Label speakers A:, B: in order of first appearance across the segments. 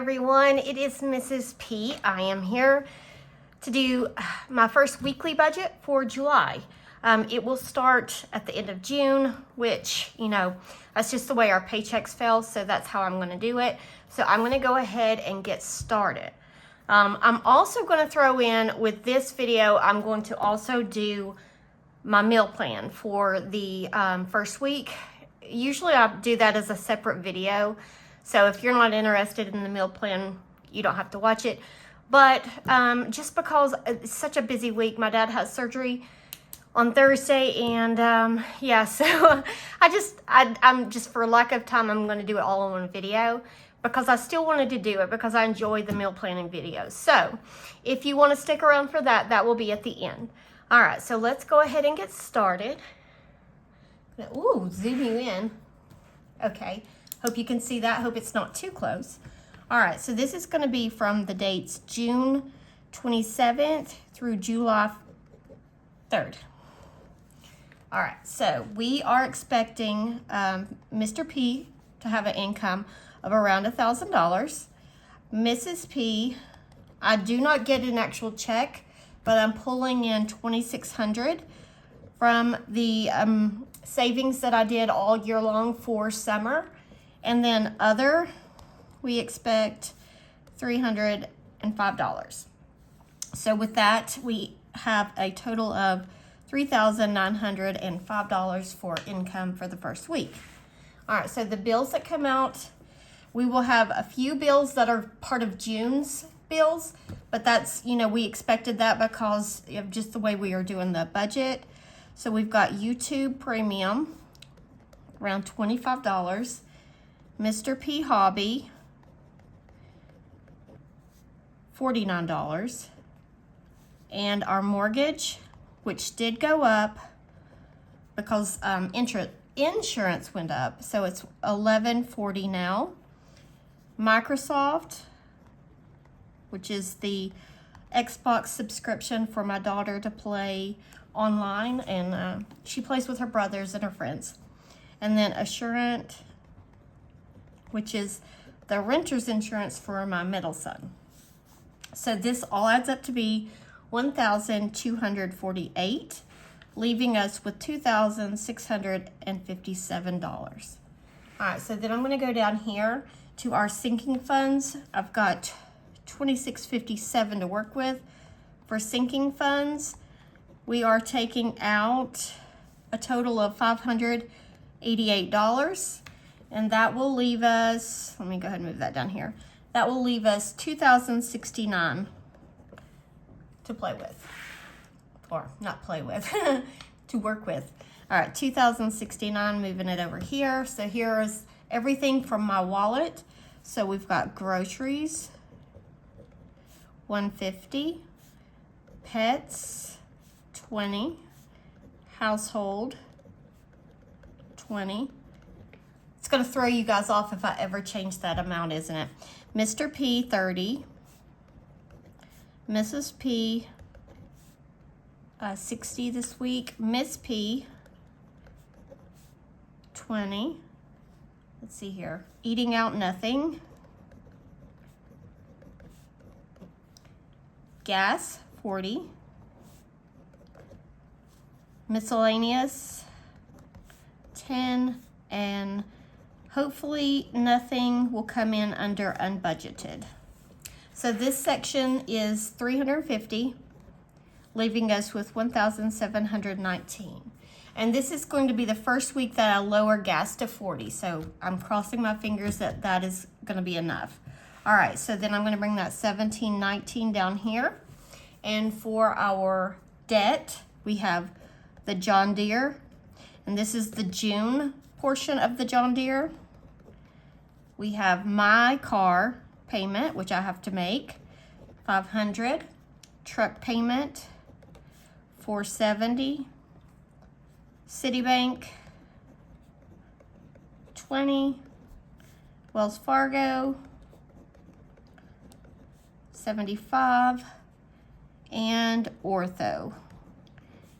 A: everyone, it is Mrs. P. I am here to do my first weekly budget for July. It will start at the end of June, which, you know, that's just the way our paychecks fell, so that's how I'm going to do it. So I'm going to go ahead and get started. I'm also going to throw in with this video, I'm going to also do my meal plan for the first week. Usually I do that as a separate video. So if you're not interested in the meal plan, you don't have to watch it. But just because it's such a busy week, my dad has surgery on Thursday, and yeah, so I'm just for lack of time, I'm going to do it all in one video because I still wanted to do it because I enjoy the meal planning videos. So if you want to stick around for that, that will be at the end. All right, so let's go ahead and get started. Ooh, zoom you in. Okay. Hope you can see that. Hope it's not too close. All right, so this is going to be from the dates June 27th through July 3rd. All right, so we are expecting Mr. P to have an income of around $1,000. Mrs. P, I do not get an actual check, but I'm pulling in $2,600 from the savings that I did all year long for summer. And then other, we expect $305. So with that, we have a total of $3,905 for income for the first week. All right, so the bills that come out, we will have a few bills that are part of June's bills, but that's, you know, we expected that because of just the way we are doing the budget. So we've got YouTube Premium, around $25. Mr. P Hobby, $49. And our mortgage, which did go up because insurance went up, so it's $11.40 now. Microsoft, which is the Xbox subscription for my daughter to play online, and she plays with her brothers and her friends. And then Assurant, which is the renter's insurance for my middle son. So this all adds up to be $1,248, leaving us with $2,657. All right, so then I'm going to go down here to our sinking funds. I've got $2,657 to work with. For sinking funds, we are taking out a total of $588. And that will leave us, let me go ahead and move that down here. That will leave us $2,069 to play with. Or not play with, to work with. All right, $2,069, moving it over here. So here is everything from my wallet. So we've got groceries, $150, pets, $20, household, $20. It's going to throw you guys off if I ever change that amount, isn't it? Mr. P, $30. Mrs. P, $60 this week. Miss P, $20. Let's see here. Eating out, nothing. Gas, $40. Miscellaneous, $10. And hopefully nothing will come in under unbudgeted. So this section is $350, leaving us with $1,719. And this is going to be the first week that I lower gas to 40. So I'm crossing my fingers that that is going to be enough. All right, so then I'm going to bring that $1,719 down here. And for our debt, we have the John Deere, and this is the June portion of the John Deere. We have my car payment, which I have to make, $500. Truck payment, $470. Citibank, $20. Wells Fargo, $75. And Ortho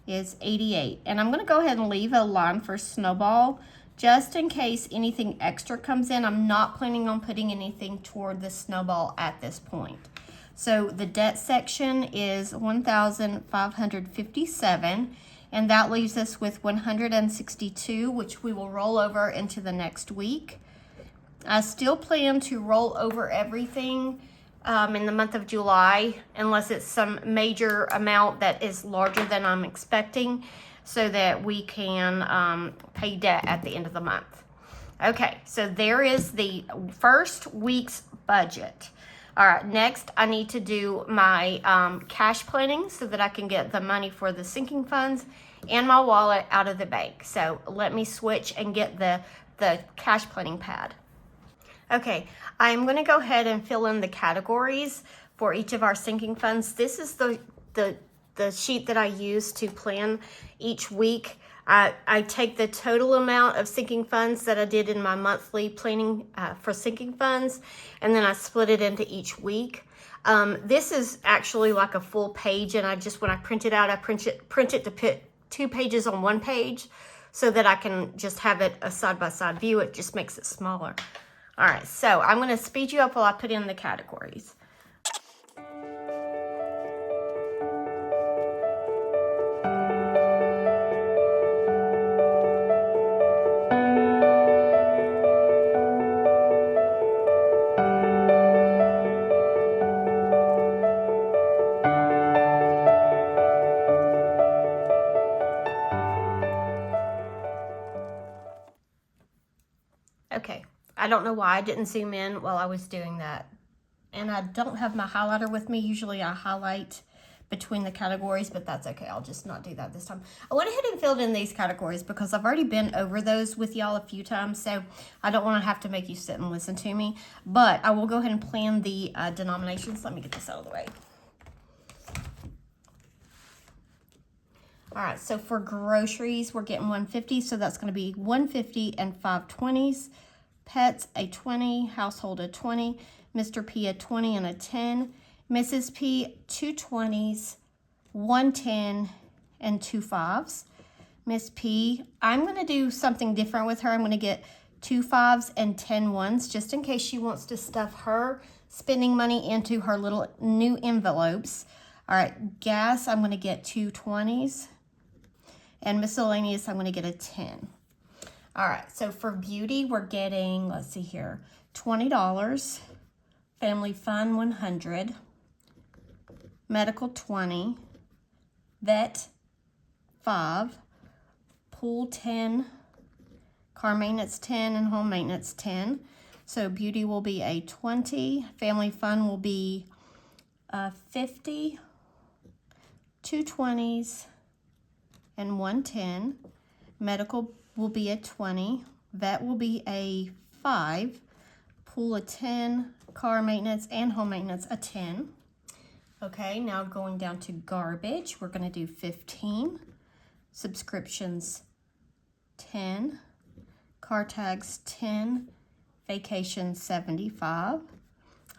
A: is $88. And I'm going to go ahead and leave a line for Snowball just in case anything extra comes in. I'm not planning on putting anything toward the snowball at this point. So the debt section is $1,557, and that leaves us with $162, which we will roll over into the next week. I still plan to roll over everything in the month of July, unless it's some major amount that is larger than I'm expecting, so that we can pay debt at the end of the month. Okay, so there is the first week's budget. All right, next I need to do my cash planning so that I can get the money for the sinking funds and my wallet out of the bank. So let me switch and get the cash planning pad. Okay, I'm going to go ahead and fill in the categories for each of our sinking funds. This is the sheet that I use to plan each week. I take the total amount of sinking funds that I did in my monthly planning for sinking funds, and then I split it into each week. This is actually like a full page, and when I print it out, I print it to put 2 pages on 1 page so that I can just have it a side-by-side view. It just makes it smaller. All right, so I'm going to speed you up while I put in the categories. Okay, I don't know why I didn't zoom in while I was doing that. And I don't have my highlighter with me. Usually I highlight between the categories, but that's okay. I'll just not do that this time. I went ahead and filled in these categories because I've already been over those with y'all a few times, so I don't want to have to make you sit and listen to me. But I will go ahead and plan the denominations. Let me get this out of the way. All right, so for groceries, we're getting $150, so that's going to be $150 and 5 20s. Pets, a 20. Household, a 20. Mr. P, a 20 and a 10. Mrs. P, 2 20s, 1 10, and 2 5s. Miss P, I'm going to do something different with her. I'm going to get 2 5s and 10 1s, just in case she wants to stuff her spending money into her little new envelopes. All right, gas, I'm going to get 2 20s. And miscellaneous, I'm going to get a 10. All right, so for beauty, we're getting, let's see here, $20. Family fun, 100. Medical, 20. Vet, 5. Pool, 10. Car maintenance, 10. And home maintenance, 10. So beauty will be a 20. Family fun will be 50. 2 20s. And 1 10. Medical will be a 20. Vet will be a 5. Pool, a 10. Car maintenance and home maintenance, a 10. Okay, now going down to garbage, we're going to do 15. Subscriptions, 10. Car tags, 10. Vacation, 75.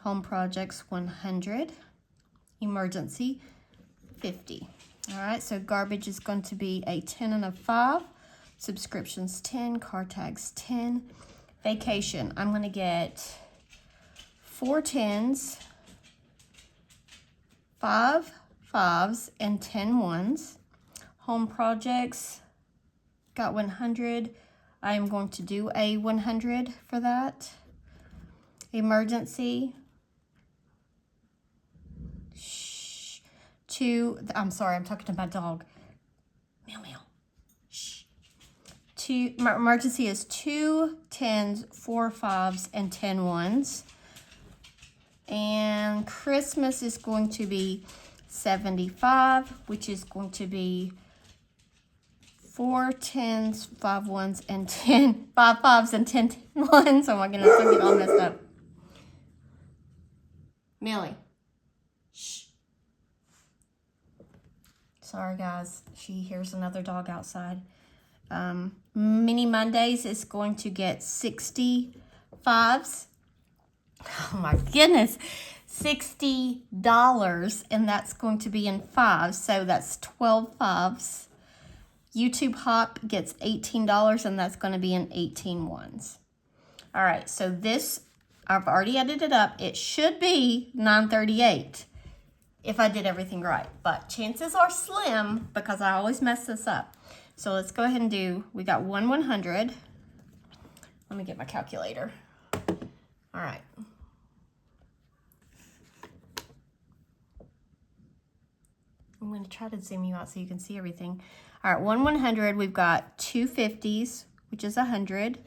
A: Home projects, 100. Emergency, 50. All right, so garbage is going to be a 10 and a 5. Subscriptions, 10. Car tags, 10. Vacation, I'm going to get 4 10s, 5 5s, and 10 1s. Home projects, got 100. I am going to do a 100 for that. Emergency, I'm sorry, I'm talking to my dog. Meow, meow. Shh. Emergency is 2 10s, 4 5s, and 10 1s. And Christmas is going to be 75, which is going to be 4 10s, 5 1s, and 5 5s, and 10 1s. Oh my goodness, I'm getting all messed up. Millie. Shh. Sorry, guys. She hears another dog outside. Mini Mondays is going to get 65s. Oh my goodness. $60, and that's going to be in 5s. So that's 12 5s. YouTube Hop gets $18, and that's going to be in 18 ones. All right, so this, I've already added it up. It should be $9.38 if I did everything right, but chances are slim because I always mess this up. So let's go ahead and do, we got 100. Let me get my calculator. All right. I'm going to try to zoom you out so you can see everything. All right, 100, we've got 2 50s, which is 100.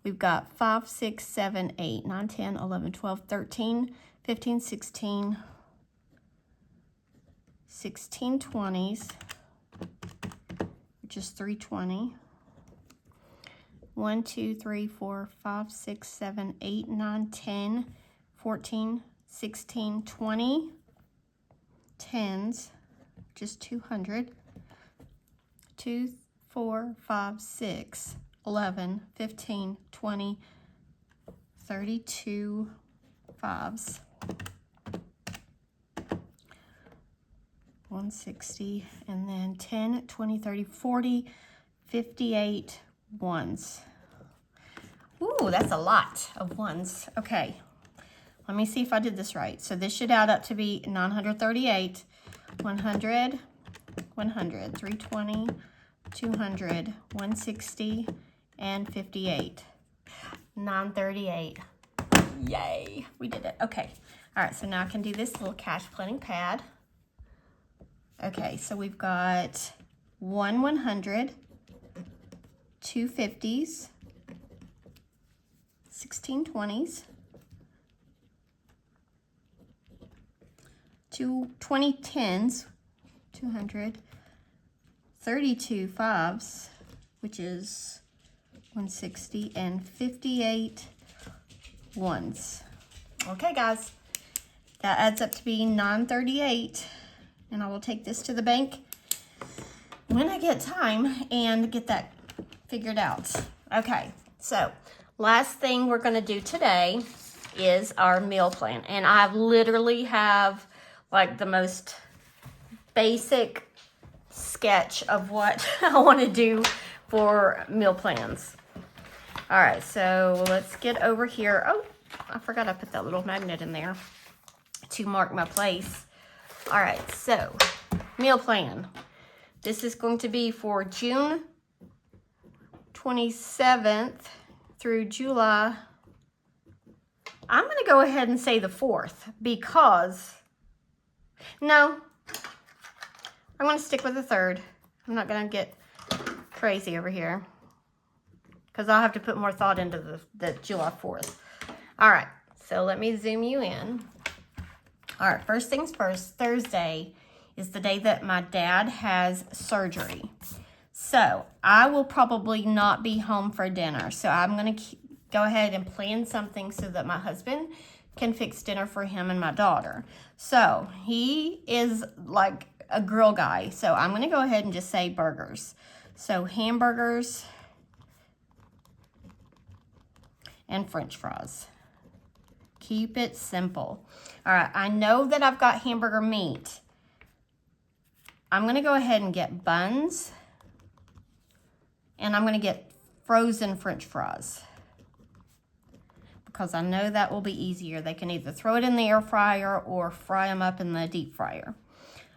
A: We've got 5, 6, 7, 8, 9, 10, 11, 12, 13, 15, 16, 16 20s, which is 320. 1, 2, 3, 4, 5, 6, 7, 8, 9, 10, 14, 16, 20 10s, which is 200. 2, 4, 5, 6, 11, 15, 20, 32 5s. 160, and then 10, 20, 30, 40, 58 ones. Ooh, that's a lot of ones. Okay, let me see if I did this right. So this should add up to be 938, 100, 100, 320, 200, 160, and 58. 938. Yay, we did it. Okay, all right, so now I can do this little cash planning pad. Okay, so we've got 100, 2 50s, 16 20s, 2 20 10s, 200, 32 5s, which is 160, and 58 ones. Okay, guys, that adds up to be 938. And I will take this to the bank when I get time and get that figured out. Okay, so last thing we're going to do today is our meal plan. And I literally have like the most basic sketch of what I want to do for meal plans. All right, so let's get over here. Oh, I forgot I put that little magnet in there to mark my place. All right, so meal plan. This is going to be for June 27th through July. I'm going to go ahead and say the 4th because, no, I'm going to stick with the 3rd. I'm not going to get crazy over here because I'll have to put more thought into the July 4th. All right, so let me zoom you in. All right, first things first, Thursday is the day that my dad has surgery. So I will probably not be home for dinner. So I'm going to go ahead and plan something so that my husband can fix dinner for him and my daughter. So he is like a grill guy. So I'm going to go ahead and just say burgers. So hamburgers and French fries. Keep it simple. All right, I know that I've got hamburger meat. I'm going to go ahead and get buns. And I'm going to get frozen French fries. Because I know that will be easier. They can either throw it in the air fryer or fry them up in the deep fryer.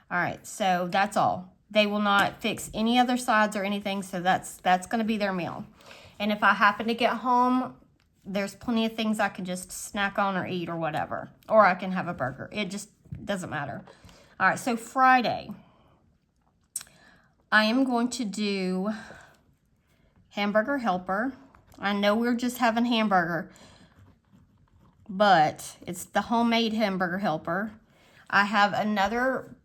A: All right, so that's all. They will not fix any other sides or anything, so that's going to be their meal. And if I happen to get home, there's plenty of things I can just snack on or eat or whatever. Or I can have a burger. It just doesn't matter. All right, so Friday, I am going to do hamburger helper. I know we're just having hamburger, but it's the homemade hamburger helper. I have another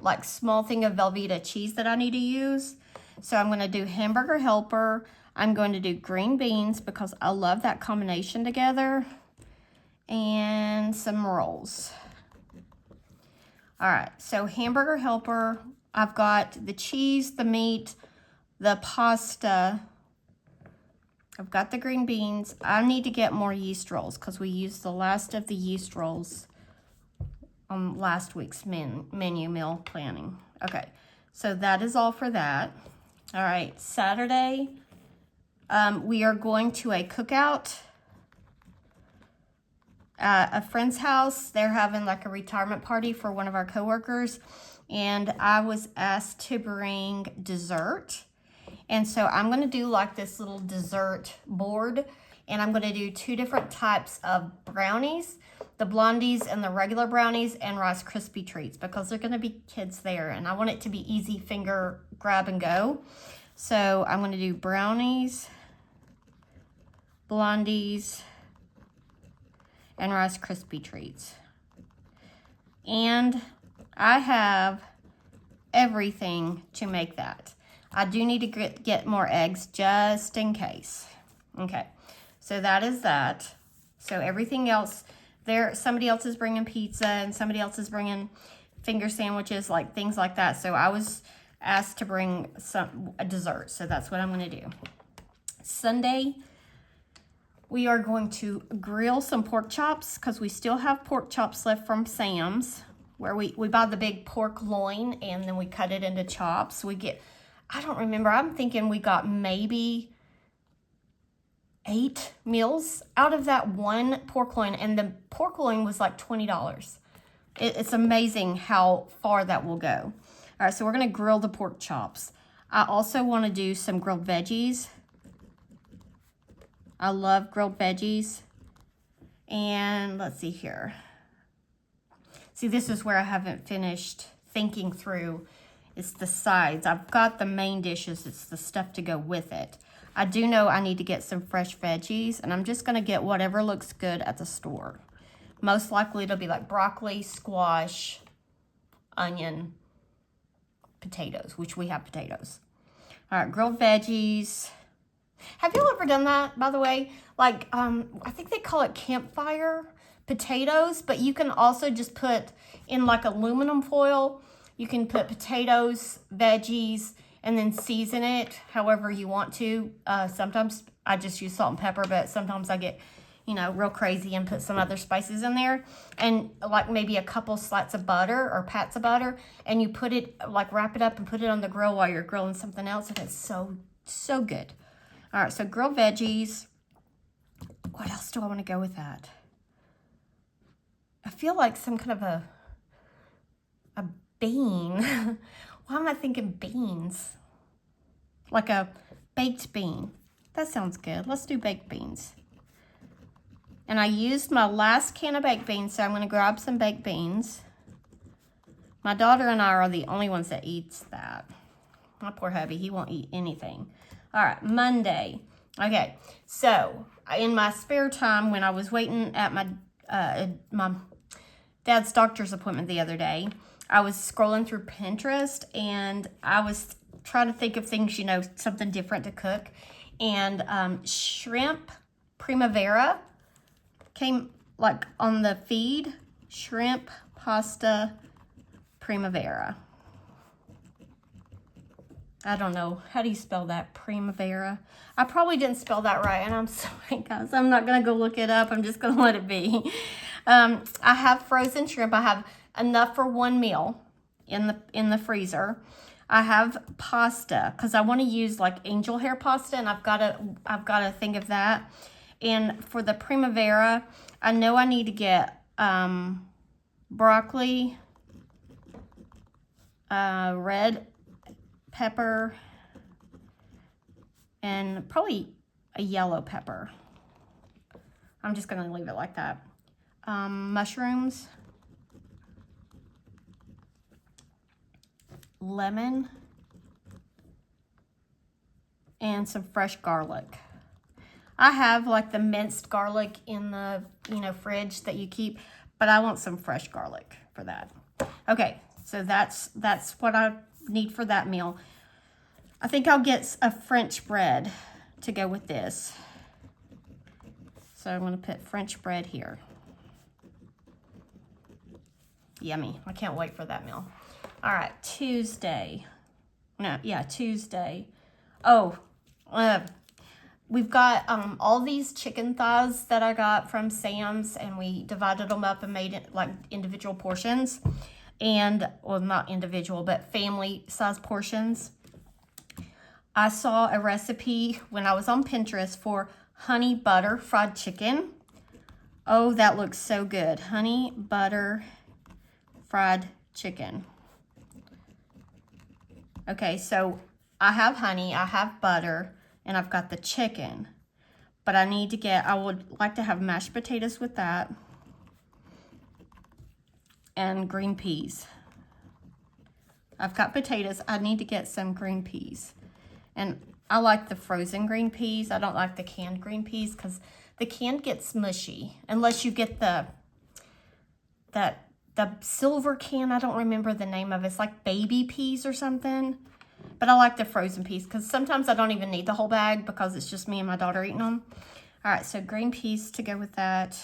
A: like small thing of Velveeta cheese that I need to use. So I'm going to do hamburger helper. I'm going to do green beans because I love that combination together. And some rolls. All right, so hamburger helper. I've got the cheese, the meat, the pasta. I've got the green beans. I need to get more yeast rolls because we used the last of the yeast rolls on last week's menu meal planning. Okay, so that is all for that. All right, Saturday, we are going to a cookout at a friend's house. They're having like a retirement party for one of our coworkers, and I was asked to bring dessert. And so I'm going to do like this little dessert board, and I'm going to do 2 different types of brownies, the blondies and the regular brownies, and Rice Krispie treats, because they're going to be kids there, and I want it to be easy finger grab and go. So I'm going to do brownies, blondies, and Rice Krispie treats. And I have everything to make that. I do need to get more eggs just in case. Okay, so that is that. So everything else, somebody else is bringing pizza, and somebody else is bringing finger sandwiches, like things like that. So I was asked to bring a dessert, so that's what I'm going to do. Sunday, we are going to grill some pork chops, because we still have pork chops left from Sam's, where we buy the big pork loin and then we cut it into chops. We get, I don't remember, I'm thinking we got maybe 8 meals out of that one pork loin, and the pork loin was like $20. It's amazing how far that will go. All right, so we're gonna grill the pork chops. I also wanna do some grilled veggies. I love grilled veggies. And let's see here. See, this is where I haven't finished thinking through. It's the sides. I've got the main dishes. It's the stuff to go with it. I do know I need to get some fresh veggies, and I'm just going to get whatever looks good at the store. Most likely it'll be like broccoli, squash, onion, potatoes, which we have potatoes. All right, grilled veggies. Have you ever done that, by the way? Like, I think they call it campfire potatoes, but you can also just put in like aluminum foil. You can put potatoes, veggies, and then season it however you want to. Sometimes I just use salt and pepper, but sometimes I get, real crazy and put some other spices in there. And like maybe a couple slats of butter or pats of butter, and you put it, like wrap it up and put it on the grill while you're grilling something else, and it's so, so good. All right, so grilled veggies. What else do I want to go with that? I feel like some kind of a bean. Why am I thinking beans? Like a baked bean. That sounds good. Let's do baked beans. And I used my last can of baked beans, so I'm going to grab some baked beans. My daughter and I are the only ones that eats that. My poor hubby, he won't eat anything. All right, Monday. Okay, so in my spare time, when I was waiting at my dad's doctor's appointment the other day, I was scrolling through Pinterest, and I was trying to think of things, something different to cook. And shrimp primavera came like on the feed. Shrimp pasta primavera. I don't know. How do you spell that? Primavera. I probably didn't spell that right, and I'm sorry, guys. I'm not going to go look it up. I'm just going to let it be. I have frozen shrimp. I have enough for one meal in the freezer. I have pasta because I want to use like angel hair pasta, and I've got to think of that. And for the primavera, I know I need to get broccoli, red pepper, and probably a yellow pepper. I'm just going to leave it like that. Mushrooms, lemon, and some fresh garlic. I have like the minced garlic in the fridge that you keep, but I want some fresh garlic for that. Okay, so that's what I need for that meal. I think I'll get a French bread to go with this. So I'm going to put French bread here. Yummy. I can't wait for that meal. All right, Tuesday. Oh, we've got all these chicken thighs that I got from Sam's, and we divided them up and made it like individual portions. And, well, not individual, but family size portions. I saw a recipe when I was on Pinterest for honey butter fried chicken. Oh, that looks so good. Honey butter fried chicken. Okay, so I have honey, I have butter, and I've got the chicken. But I need to get, I would like to have mashed potatoes with that. And green peas. I've got potatoes. I need to get some green peas. And I like the frozen green peas. I don't like the canned green peas because the canned gets mushy. Unless you get the silver can. I don't remember the name of it. It's like baby peas or something. But I like the frozen peas because sometimes I don't even need the whole bag because it's just me and my daughter eating them. All right, so green peas to go with that.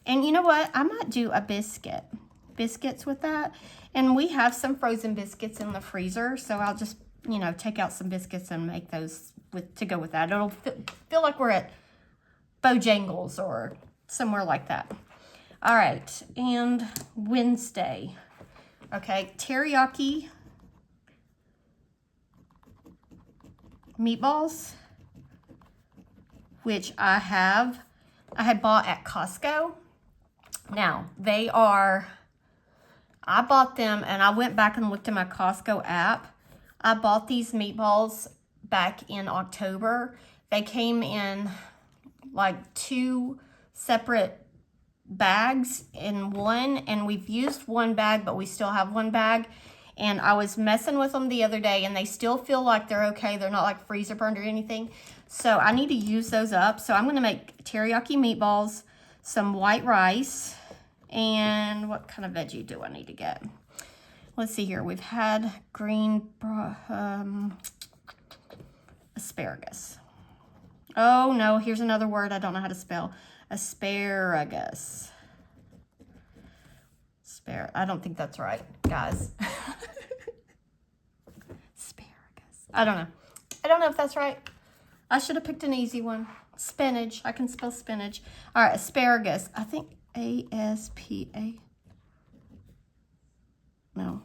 A: And you know what? I might do a biscuits with that. And we have some frozen biscuits in the freezer, so I'll just, you know, take out some biscuits and make those to go with that. It'll feel like we're at Bojangles or somewhere like that. All right, and Wednesday. Okay, teriyaki meatballs, which I had bought at Costco. Now, I bought them and I went back and looked at my Costco app. I bought these meatballs back in October. They came in like 2 separate bags in one, and we've used one bag, but we still have one bag. And I was messing with them the other day and they still feel like they're okay. They're not like freezer burned or anything. So I need to use those up. So I'm going to make teriyaki meatballs, some white rice, and what kind of veggie do I need to get? Let's see here. We've had green asparagus. Oh no, here's another word I don't know how to spell. Asparagus. I don't think that's right, guys. Asparagus. I don't know. I don't know if that's right. I should have picked an easy one. Spinach. I can spell spinach. All right, asparagus. I think A-S-P-A. No.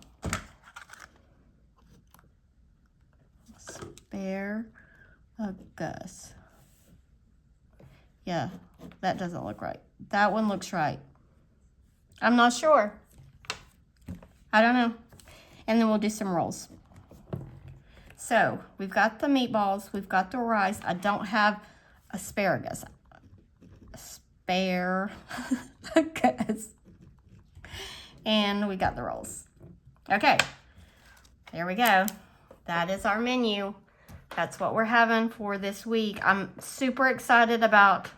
A: Asparagus. Yeah, that doesn't look right. That one looks right. I'm not sure. I don't know. And then we'll do some rolls. So we've got the meatballs. We've got the rice. I don't have asparagus. Asparagus. And we got the rolls. Okay. There we go. That is our menu. That's what we're having for this week. I'm super excited about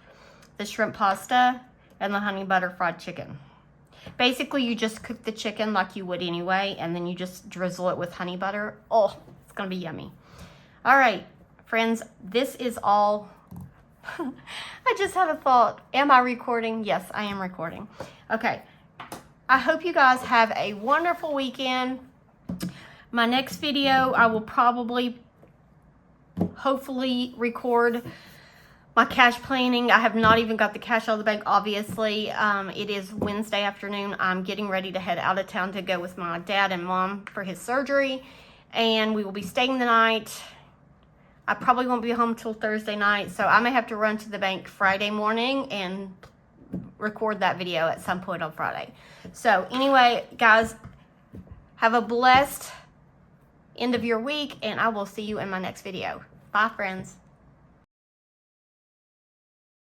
A: the shrimp pasta and the honey butter fried chicken. Basically, you just cook the chicken like you would anyway, and then you just drizzle it with honey butter. Oh, it's going to be yummy. All right, friends, this is all. I just had a thought. Am I recording? Yes, I am recording. Okay. I hope you guys have a wonderful weekend. My next video, I will probably, hopefully, record my cash planning. I have not even got the cash out of the bank, obviously. It is Wednesday afternoon. I'm getting ready to head out of town to go with my dad and mom for his surgery. And we will be staying the night. I probably won't be home till Thursday night. So I may have to run to the bank Friday morning and record that video at some point on Friday. So anyway, guys, have a blessed end of your week. And I will see you in my next video. Bye, friends.